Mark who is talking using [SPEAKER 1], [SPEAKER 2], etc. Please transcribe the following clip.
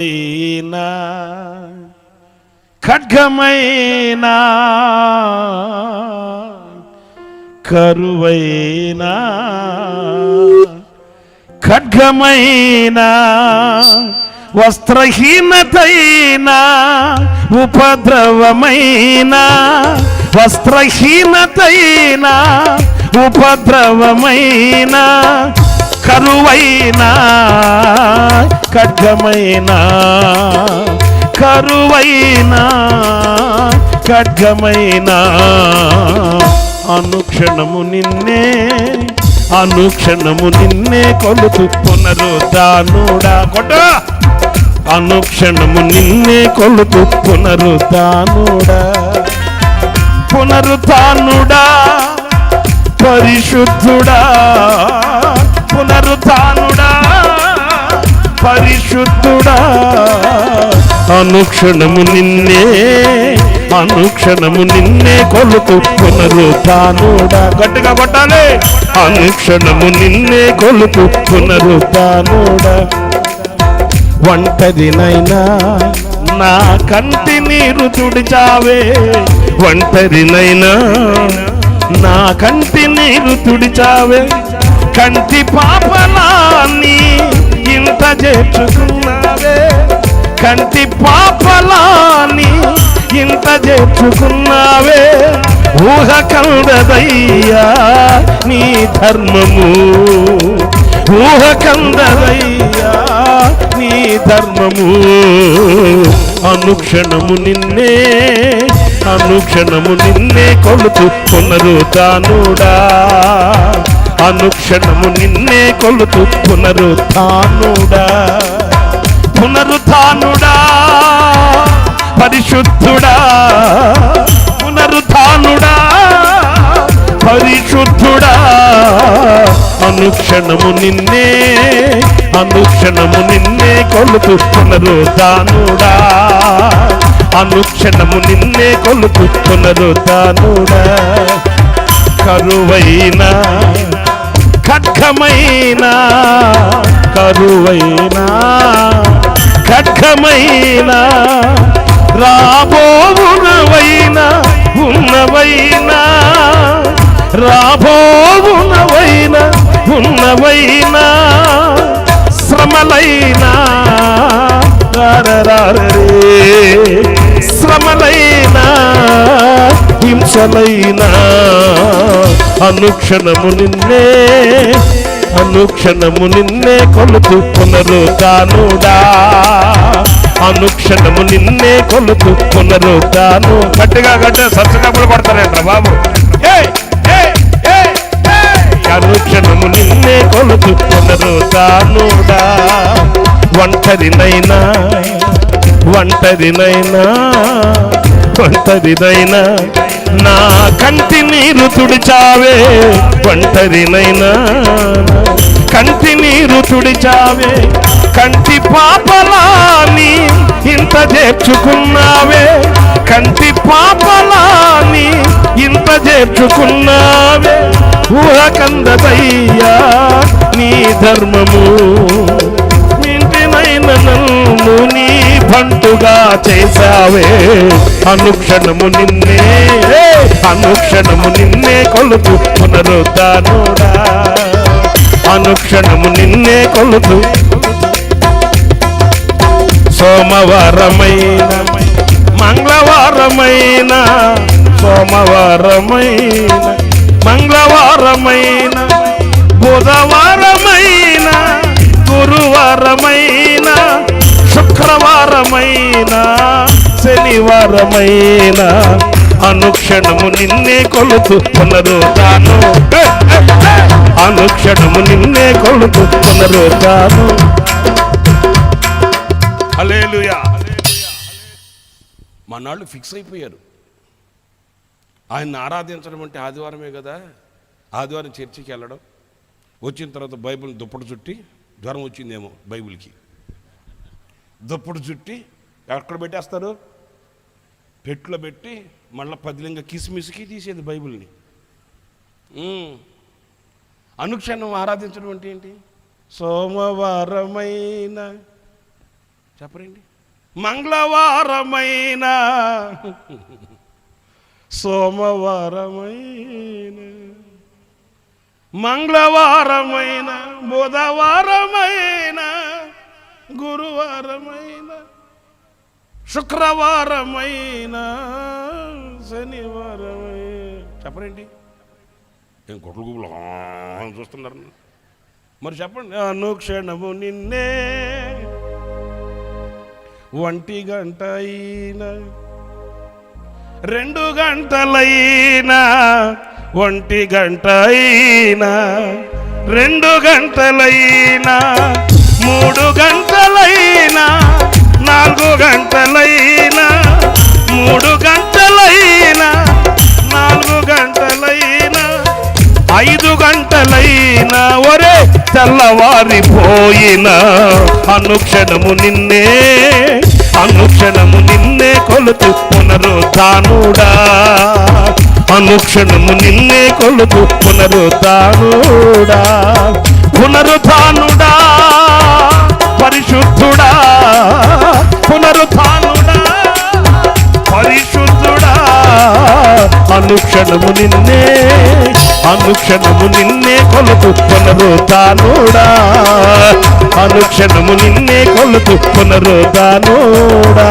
[SPEAKER 1] అయినా ఖడ్గమైనా కరువైనా ఖడ్గమైనా వస్త్రహీనతైనా ఉపద్రవమైనా వస్త్రహీనతైనా ఉపద్రవమైనా కరువైనా ఖడ్గమైనా కరువైనా ఖడ్గమైనా అనుక్షణము నిన్నే కొలుతు పునరుద్ధానుడా కొట్ట అనుక్షణము నిన్నే కొలుతు పునరుద్ధానుడా పునరుద్ధానుడా పరిశుద్ధుడా పునరుద్ధానుడా పరిశుద్ధుడా అనుక్షణము నిన్నే కొలుతు పునరుద్ధానుడా గట్టిగా కొట్టాలి అనుక్షణము నిన్నే కొలుతు పునరుద్ధానుడా ఒంటరినైనా నా కంటి నీరు తుడిచావే ఒంటరినైనా నా కంటి నీరు తుడిచావే కంటి పాపలాన్ని ఇంత చేర్చుకున్నావే కంటి పాపలాన్ని ఇంత చేర్చుకున్నావే ఊహ కందదయ్యా నీ ధర్మము ఊహ కందదయ్యా నీ ధర్మము అనుక్షణము నిన్నే కొలుతు పునరుద్ధానుడా అనుక్షణము నిన్నే కొలుతు పునరుద్ధానుడా పునరుద్ధానుడా పరిశుద్ధుడా పునరుద్ధానుడా పరిశుద్ధుడా అనుక్షణము నిన్నే కొలుతు పునరుద్ధానుడా అనుక్షణము నిన్నే కొలుతు పునరుద్ధానుడా కరువైనా ఖడ్గమైనా కరువైనా ఖడ్గమైనా రాబోవునవైనా ఉన్నవైనా ఉన్నవైనా శ్రమలైనా శ్రమలైనా హింసలైనా అనుక్షణము నిన్నే కొలుతు పునరుద్ధానుడా అనుక్షణము నిన్నే కొలుతు పునరుద్ధాను గట్టిగా సత్సంగములు కొడతారేంట్రా బాబు అనుక్షణము నిన్నే కొలుతు పునరుద్ధానుడా ఒంటరినైనా నా కంటి నీరు తుడిచావే ఒంటరినైనా కంటి నీరు తుడిచావే కంటి పాపలాని ఇంత చేర్చుకున్నావే కంటి పాపలాని ఇంత చేర్చుకున్నావే ఊహ కందదయ్యా నీ ధర్మము ఇంటినైనా నన్ను నీ బంటుగా చేశావే అనుక్షణము నిన్నే కొలుతు పునరుద్ధానుడా అనుక్షణము నిన్నే కొలుతు సోమవారమైన మంగళవారమైన మంగళవారమైన బుధవారమైన గురువారమైన శుక్రవారమైన శనివారమైన అనుక్షణము నిన్నే కొలుతు పునరుద్ధాను అనుక్షణము నిన్నే కొలుతు పునరుద్ధాను హల్లెలూయా మనాళ్ళు ఫిక్స్ అయిపోయారు ఆయన్ని ఆరాధించడం అంటే ఆదివారమే కదా ఆదివారం చర్చికి వెళ్ళడం వచ్చిన తర్వాత బైబిల్ దుప్పటి చుట్టి జ్వరం వచ్చిందేమో బైబిల్కి దుప్పటి చుట్టి ఎక్కడ పెట్టేస్తారు పెట్టులో పెట్టి మళ్ళీ పదిలింగా కిసిమిసికి తీసేది బైబిల్ని అనుక్షణం ఆరాధించడం అంటే ఏంటి? సోమవారమైన చెప్పరండి. మంగళవారమైన సోమవారమైన మంగళవారమైన బుధవారమైన గురువారమైన శుక్రవారమైన శనివారమైన చెప్పరండి. ఏం కొట్లు గుబులు చూస్తున్నారు మరి చెప్పండి. అనుక్షణము నిన్నే 1 గంట అయినా 2 గంటలైనా 1 గంట అయినా 2 గంటలైనా 3 గంటలైనా 4 గంటలైనా 3 గంటలైనా 4 గంటలైనా 5 గంటలైనా ఒరే తెల్లవారిపోయినా అనుక్షణము నిన్నే కొలుతు పునరుద్ధానుడా. అనుక్షణము నిన్నే కొలుతు పునరుద్ధానుడా. పునరుద్ధానుడా పరిశుద్ధుడా. పునరుద్ధానుడా పరిశుద్ధుడా. అనుక్షణము నిన్నే కొలుతు పునరుద్ధానుడా. అనుక్షణము నిన్నే కొలుతు పునరుద్ధానుడా.